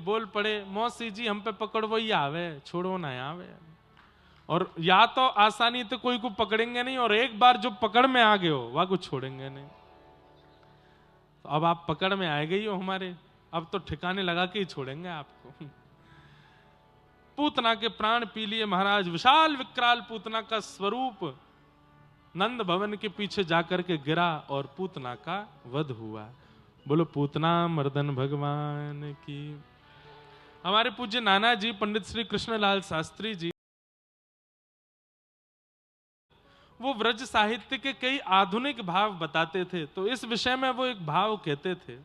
बोल पड़े, मौसी जी हम पे पकड़ो ही आवे, छोड़ो ना आवे। और या तो आसानी तो कोई को पकड़ेंगे नहीं, और एक बार जो पकड़ में आ गए हो वह को छोड़ेंगे नहीं। तो अब आप पकड़ में आए गई हो हमारे, अब तो ठिकाने लगा के ही छोड़ेंगे आपको। पूतना के प्राण पी लिए महाराज। विशाल विकराल पूतना का स्वरूप नंद भवन के पीछे जाकर के गिरा और पूतना का वध हुआ। बोलो पूतना मर्दन भगवान की। हमारे पूज्य नाना जी पंडित श्री कृष्णलाल शास्त्री जी, वो व्रज साहित्य के कई आधुनिक भाव बताते थे। तो इस विषय में वो एक भाव कहते थे,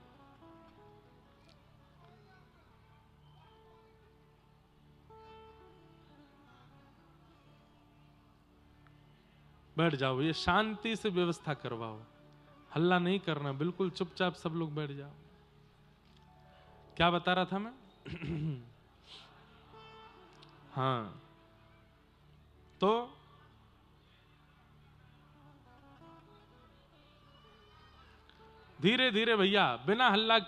बैठ जाओ, ये शांति से व्यवस्था करवाओ, हल्ला नहीं करना, बिल्कुल चुपचाप सब लोग बैठ जाओ। क्या बता रहा था मैं? हाँ, तो धीरे धीरे भैया, बिना हल्ला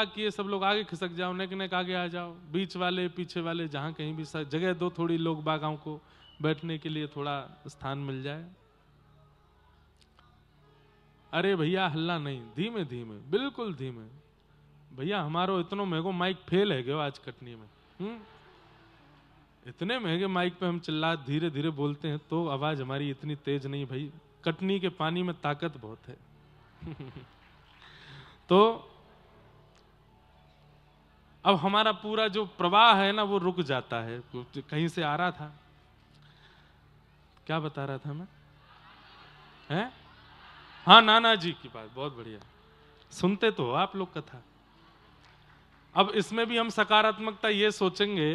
किए सब लोग आगे खिसक जाओ, नेक नेक आगे आ जाओ। बीच वाले पीछे वाले जहां कहीं भी जगह दो, थोड़ी लोग बागाओं को बैठने के लिए थोड़ा स्थान मिल जाए। अरे भैया हल्ला नहीं, धीमे धीमे, बिल्कुल धीमे। भैया हमारो इतनो महंगो माइक फेल है गयो आज कटनी में। इतने महंगे माइक पे हम चिल्ला धीरे धीरे बोलते हैं तो आवाज हमारी इतनी तेज नहीं भाई, कटनी के पानी में ताकत बहुत है। तो अब हमारा पूरा जो प्रवाह है ना वो रुक जाता है। कहीं से आ रहा था, क्या बता रहा था मैं? हैं? हाँ, नाना जी की बात, बहुत बढ़िया, सुनते तो हो आप लोग कथा। अब इसमें भी हम सकारात्मकता ये सोचेंगे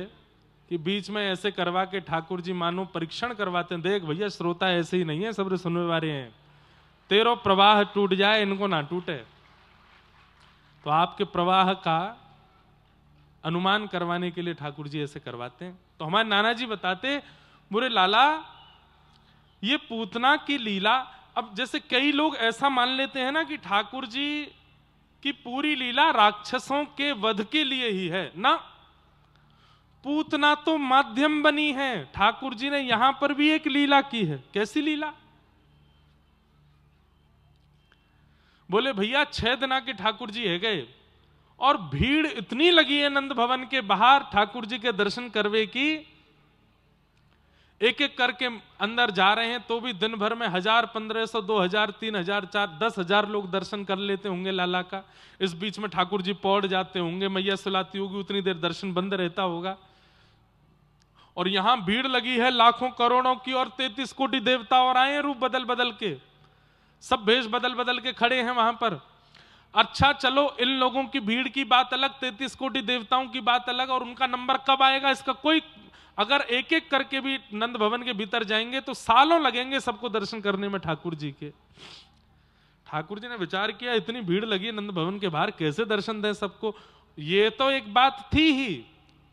कि बीच में ऐसे करवा के ठाकुर जी मानो परीक्षण करवाते हैं, देख भैया श्रोता ऐसे ही नहीं है, सब सुनने वाले हैं, तेरो प्रवाह टूट जाए इनको ना टूटे। तो आपके प्रवाह का अनुमान करवाने के लिए ठाकुर जी ऐसे करवाते हैं। तो हमारे नाना जी बताते, बुरे लाला ये पूतना की लीला, अब जैसे कई लोग ऐसा मान लेते हैं ना कि ठाकुर जी की पूरी लीला राक्षसों के वध के लिए ही है ना, पूतना तो माध्यम बनी है। ठाकुर जी ने यहां पर भी एक लीला की है। कैसी लीला? बोले भैया 6 दिन के ठाकुर जी है गए और भीड़ इतनी लगी है नंद भवन के बाहर ठाकुर जी के दर्शन करवे की, एक एक करके अंदर जा रहे हैं तो भी दिन भर में 1000, 1500, 2000, 3000, 10,000 लोग दर्शन कर लेते होंगे लाला का। इस बीच में ठाकुर जी पौड़ जाते होंगे, मैया सुलाती होगी, उतनी देर दर्शन बंद रहता होगा। और यहां भीड़ लगी है लाखों करोड़ों की, और 33 कोटि देवता और आए हैं रूप बदल बदल के, सब भेष बदल बदल के खड़े हैं वहां पर। अच्छा चलो इन लोगों की भीड़ की बात अलग, 33 कोटि देवताओं की बात अलग, और उनका नंबर कब आएगा इसका कोई, अगर एक एक करके भी नंद भवन के भीतर जाएंगे तो सालों लगेंगे सबको दर्शन करने में ठाकुर जी के। ठाकुर जी ने विचार किया इतनी भीड़ लगी नंद भवन के बाहर, कैसे दर्शन दें सबको। ये तो एक बात थी ही।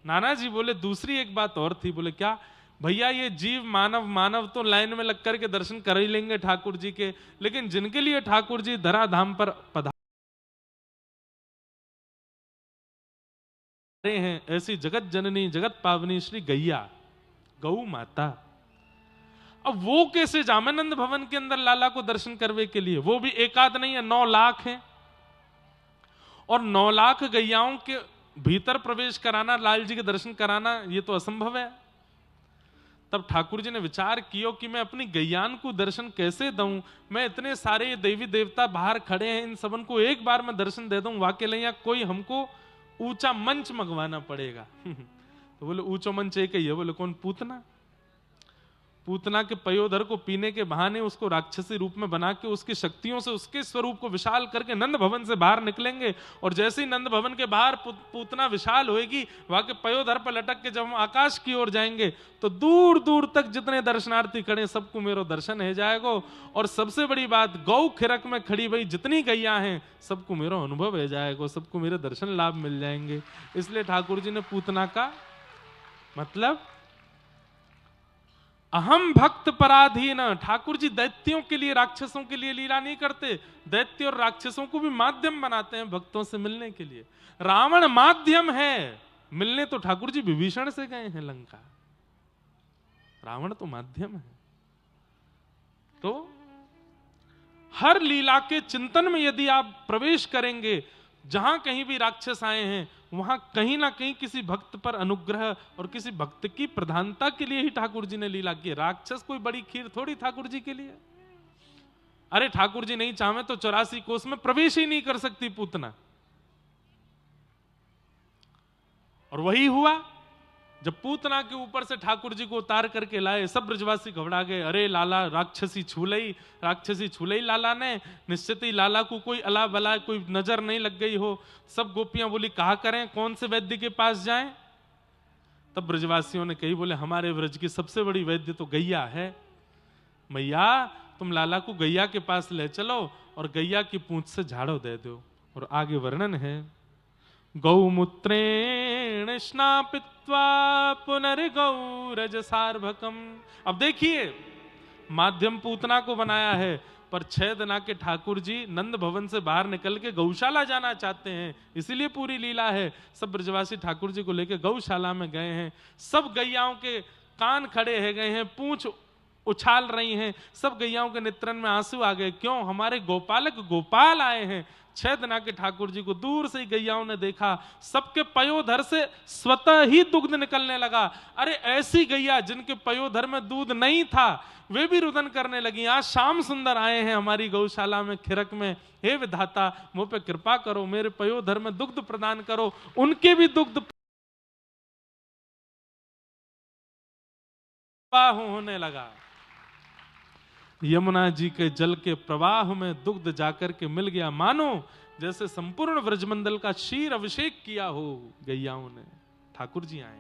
नाना जी बोले दूसरी एक बात और थी। बोले क्या? भैया ये जीव मानव तो लाइन में लग करके दर्शन कर ही लेंगे ठाकुर जी के, लेकिन जिनके लिए ठाकुर जी धराधाम पर पधारे हैं, ऐसी जगत जननी जगत पावनी श्री गैया गौ माता, अब वो कैसे जामे नंद भवन के अंदर लाला को दर्शन करवे के लिए? वो भी एकाध नहीं है, 9 लाख है, और 9 लाख गैयाओं के भीतर प्रवेश कराना, लाल जी के दर्शन कराना, ये तो असंभव है। तब ठाकुर जी ने विचार किया कि मैं अपनी गैयान को दर्शन कैसे दूं, मैं इतने सारे देवी देवता बाहर खड़े हैं, इन सबन को एक बार मैं दर्शन दे दूं, वाकई नहीं, कोई हमको ऊंचा मंच मंगवाना पड़ेगा। तो बोले ऊंचा मंच एक ही है। बोले कौन? पूतना। पूतना के पयोधर को पीने के बहाने उसको राक्षसी रूप में बना के उसकी शक्तियों से उसके स्वरूप को विशाल करके नंद भवन से बाहर निकलेंगे, और जैसे ही नंद भवन के बाहर पूतना विशाल होएगी, वहां के पयोधर पर लटक के जब हम आकाश की ओर जाएंगे तो दूर दूर तक जितने दर्शनार्थी खड़े सबको मेरो दर्शन है जाएगा। और सबसे बड़ी बात, गौ खिरक में खड़ी भाई जितनी गैया हैं सबको मेरो अनुभव है जाएगा, सबको मेरे दर्शन लाभ मिल जाएंगे। इसलिए ठाकुर जी ने पूतना का मतलब अहम भक्त पराधीन। ठाकुर जी दैत्यों के लिए, राक्षसों के लिए लीला नहीं करते, दैत्य और राक्षसों को भी माध्यम बनाते हैं भक्तों से मिलने के लिए। रावण माध्यम है, मिलने तो ठाकुर जी विभीषण से गए हैं लंका, रावण तो माध्यम है। तो हर लीला के चिंतन में यदि आप प्रवेश करेंगे, जहां कहीं भी राक्षस आए हैं वहां कहीं ना कहीं किसी भक्त पर अनुग्रह और किसी भक्त की प्रधानता के लिए ही ठाकुर जी ने लीला की। राक्षस कोई बड़ी खीर थोड़ी ठाकुर जी के लिए। अरे ठाकुर जी नहीं चाहे तो 84 कोस में प्रवेश ही नहीं कर सकती पूतना। और वही हुआ, जब पूतना के ऊपर से ठाकुर जी को उतार करके लाए, सब ब्रजवासी घबरा गए। अरे लाला राक्षसी छूलई लाला ने, निश्चित ही लाला को कोई अला बला कोई नजर नहीं लग गई हो। सब गोपियां बोली कहा करें, कौन से वैद्य के पास जाएं? तब ब्रजवासियों ने कही, बोले हमारे ब्रज की सबसे बड़ी वैद्य तो गैया है। मैया तुम लाला को गैया के पास ले चलो और गैया की पूंछ से झाड़ो दे दो। और आगे वर्णन है, गौमूत्रेण स्नापित्वा पुनर्गौरज सार्भकम। अब देखिए, माध्यम पूतना को बनाया है, पर 6 दिन के ठाकुर जी नंद भवन से बाहर निकल के गौशाला जाना चाहते हैं, इसीलिए पूरी लीला है। सब ब्रजवासी ठाकुर जी को लेकर गौशाला में गए हैं। सब गैयाओं के कान खड़े है गए हैं, पूंछ उछाल रही हैं। सब गैयाओं के नेत्रन में आंसू आ गए, क्यों? हमारे गोपालक गोपाल आए हैं। 6 दिन के ठाकुर जी को दूर से ही गैयाओं ने देखा, सबके पयोधर से स्वतः ही दुग्ध निकलने लगा। अरे ऐसी गैया जिनके पयोधर में दूध नहीं था, वे भी रुदन करने लगी। आज श्याम सुंदर आए हैं हमारी गौशाला में, खिरक में, हे विधाता मुझ पे कृपा करो, मेरे पयोधर में दुग्ध प्रदान करो। उनके भी दुग्ध प्रवाह होने लगा। यमुना जी के जल के प्रवाह में दुग्ध जाकर के मिल गया, मानो जैसे संपूर्ण व्रजमंडल का क्षीर अभिषेक किया हो गैयाओं ने। ठाकुर जी आए,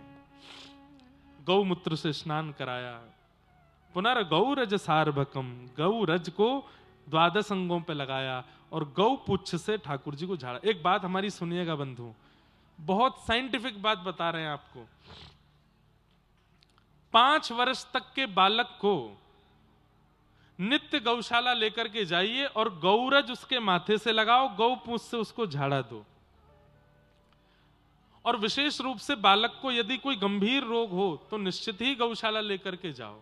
गौमूत्र से स्नान कराया, पुनर्गौरज सार्भकम, गौरज को 12 अंगों पे लगाया और गौ पुच्छ से ठाकुर जी को झाड़ा। एक बात हमारी सुनिएगा बंधु, बहुत साइंटिफिक बात बता रहे हैं आपको। 5 वर्ष तक के बालक को नित्य गौशाला लेकर के जाइए और गौरज उसके माथे से लगाओ, गौ पूंछ से उसको झाड़ा दो। और विशेष रूप से बालक को यदि कोई गंभीर रोग हो तो निश्चित ही गौशाला लेकर के जाओ।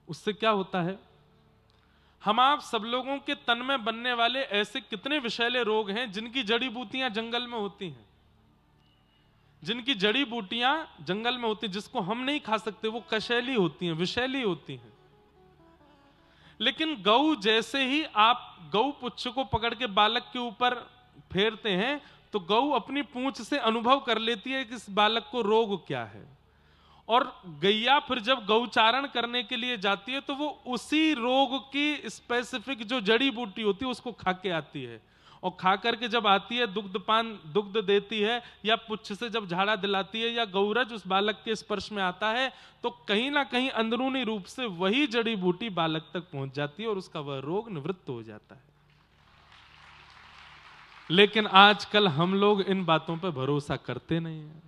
उससे क्या होता है, हम आप सब लोगों के तन में बनने वाले ऐसे कितने विषैले रोग हैं जिनकी जड़ी बूटियां जंगल में होती हैं, जिनकी जड़ी बूटियां जंगल में होती हैं, जिसको हम नहीं खा सकते, वो कशैली होती हैं, विषैली होती हैं। लेकिन गौ जैसे ही आप गौ पुच्छ को पकड़ के बालक के ऊपर फेरते हैं तो गौ अपनी पूंछ से अनुभव कर लेती है कि इस बालक को रोग क्या है। और गैया फिर जब गौचारण करने के लिए जाती है तो वो उसी रोग की स्पेसिफिक जो जड़ी बूटी होती है उसको खा के आती है। और खा करके जब आती है, दुग्ध देती है या पुच्छ से जब झाड़ा दिलाती है या गौरज उस बालक के स्पर्श में आता है तो कहीं ना कहीं अंदरूनी रूप से वही जड़ी बूटी बालक तक पहुंच जाती है और उसका वह रोग निवृत्त हो जाता है। लेकिन आजकल हम लोग इन बातों पर भरोसा करते नहीं हैं।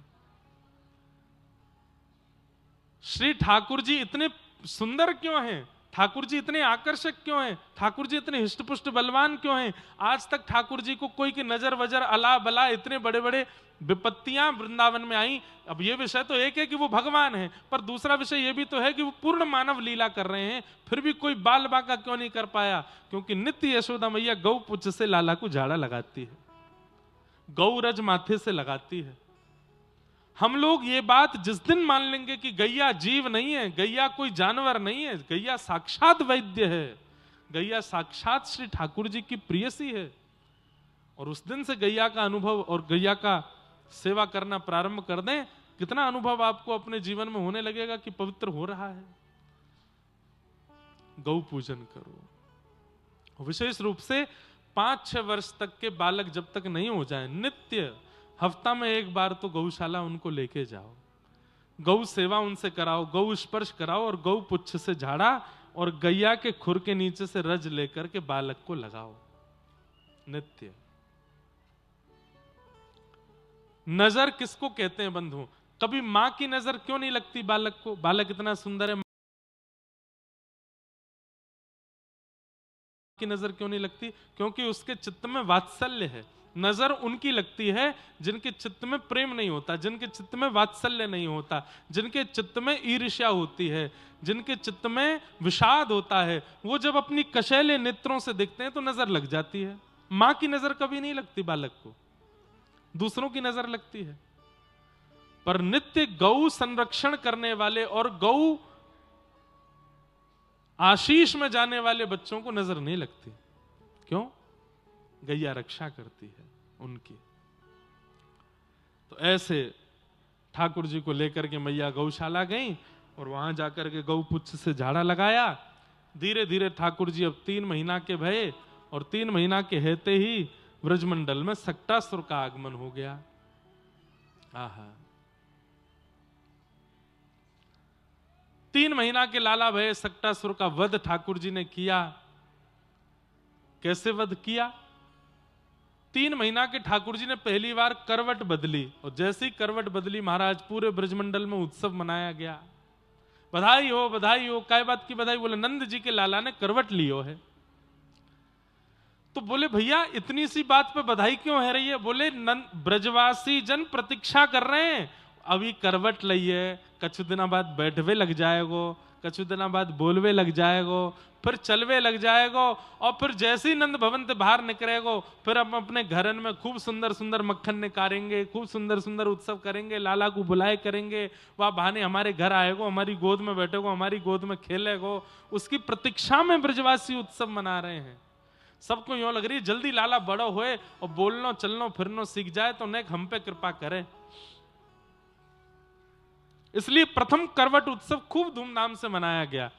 श्री ठाकुर जी इतने सुंदर क्यों हैं? ठाकुर जी इतने आकर्षक क्यों हैं? ठाकुर जी इतने हिष्टपुष्ट बलवान क्यों हैं? आज तक ठाकुर जी को कोई की नजर वजर अला बला, इतने बड़े बड़े विपत्तियां वृंदावन में आई। अब ये विषय तो एक है कि वो भगवान है, पर दूसरा विषय ये भी तो है कि वो पूर्ण मानव लीला कर रहे हैं, फिर भी कोई बाल बांका क्यों नहीं कर पाया? क्योंकि नित्य यशोदा मैया गौ पुच्छ से लाला को झाड़ा लगाती है, गौरज माथे से लगाती है। हम लोग ये बात जिस दिन मान लेंगे कि गैया जीव नहीं है, गैया कोई जानवर नहीं है, गैया साक्षात वैद्य है, गैया साक्षात श्री ठाकुर जी की प्रियसी है, और उस दिन से गैया का अनुभव और गैया का सेवा करना प्रारंभ कर दें, कितना अनुभव आपको अपने जीवन में होने लगेगा कि पवित्र हो रहा है। गौ पूजन करो। विशेष रूप से 5-6 वर्ष तक के बालक जब तक नहीं हो जाए, नित्य हफ्ता में एक बार तो गौशाला उनको लेके जाओ, गौ सेवा उनसे कराओ, गौ स्पर्श कराओ और गौ पुच्छ से झाड़ा और गैया के खुर के नीचे से रज लेकर के बालक को लगाओ नित्य। नजर किसको कहते हैं बंधु? कभी मां की नजर क्यों नहीं लगती बालक को? बालक इतना सुंदर है, की नजर क्यों नहीं लगती? क्योंकि उसके चित्त में वात्सल्य है। नजर उनकी लगती है जिनके चित्त में प्रेम नहीं होता, जिनके चित्त में वात्सल्य नहीं होता, जिनके चित्त में ईर्ष्या होती है, जिनके चित्त में विषाद होता है। वो जब अपनी कशैले नेत्रों से देखते हैं तो नजर लग जाती है। मां की नजर कभी नहीं लगती बालक को, दूसरों की नजर लगती है। पर नित्य गौ संरक्षण करने वाले और गौ आशीष में जाने वाले बच्चों को नजर नहीं लगती। क्यों? गैया रक्षा करती है उनकी। तो ऐसे ठाकुर जी को लेकर के मैया गौशाला गई और वहां जाकर के गौ पुच्छ से झाड़ा लगाया। धीरे धीरे ठाकुर जी अब 3 महीना के भये और 3 महीना के हेते ही ब्रजमंडल में सक्टासुर का आगमन हो गया। आहा, 3 महीना के लाला भये सक्टासुर का वध ठाकुर जी ने किया। कैसे वध किया? 3 महीना के ठाकुर जी ने पहली बार करवट बदली और जैसे ही करवट बदली महाराज पूरे ब्रजमंडल में उत्सव मनाया गया। बधाई हो, बधाई हो। काय बात की बधाई? बोले नंद जी के लाला ने करवट लियो है। तो बोले भैया इतनी सी बात पे बधाई क्यों है रही है? बोले ब्रजवासी जन प्रतीक्षा कर रहे हैं, अभी करवट लइए, कछु दिना बाद बैठवे लग जाएगो, कछु दिना बाद बोलवे लग जाएगो, फिर चलवे लग जाएगो और फिर जैसे ही नंद भवन से बाहर निकलेगो फिर हम अपने घरन में खूब सुंदर सुंदर मक्खन निकालेंगे, खूब सुंदर सुंदर उत्सव करेंगे, लाला को बुलाए करेंगे, वह बहाने हमारे घर आएगो, हमारी गोद में बैठेगो, हमारी गोद में खेलेगो। उसकी प्रतीक्षा में ब्रजवासी उत्सव मना रहे हैं। सबको यूं लग रही है जल्दी लाला बड़ो होए और बोलनो चलनो फिरनो सीख जाए तो नेक हम पे कृपा करे। इसलिए प्रथम करवट उत्सव खूब धूमधाम से मनाया गया।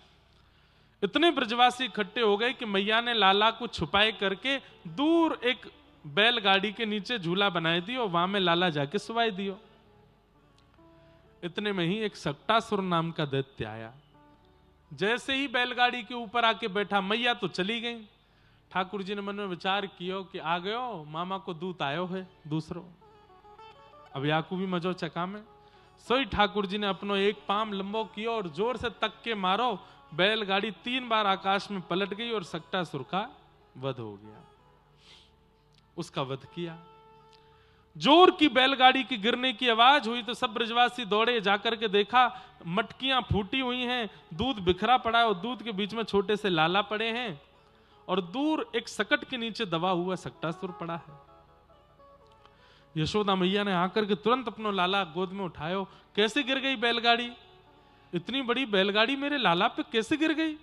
इतने ब्रजवासी इकट्ठे हो गए कि मैया ने लाला को छुपाए करके दूर एक बैलगाड़ी के नीचे झूला बनाए दियो और वहां में लाला जाके सुवाई दियो। इतने में ही एक सक्टासुर नाम का दैत्य आया। जैसे ही बैलगाड़ी के ऊपर आके बैठा, मैया तो चली गई। ठाकुर जी ने मन में विचार कियो कि आ गयो मामा को दूत आयो है दूसरो, अब याकू भी मजो चका में। सोई ठाकुर जी ने अपनो एक पाम लंबो कियो और जोर से तक के मारो, बैलगाड़ी 3 बार आकाश में पलट गई और सक्टासुर का वध हो गया। उसका वध किया। जोर की बैलगाड़ी की गिरने की आवाज हुई तो सब ब्रजवासी दौड़े, जाकर के देखा मटकियां फूटी हुई हैं, दूध बिखरा पड़ा है और दूध के बीच में छोटे से लाला पड़े हैं और दूर एक सकट के नीचे दबा हुआ सक्टासुर पड़ा है। यशोदा मैया ने आकर के तुरंत अपनो लाला गोद में उठायो। कैसे गिर गई बैलगाड़ी? इतनी बड़ी बैलगाड़ी मेरे लाला पे कैसे गिर गई?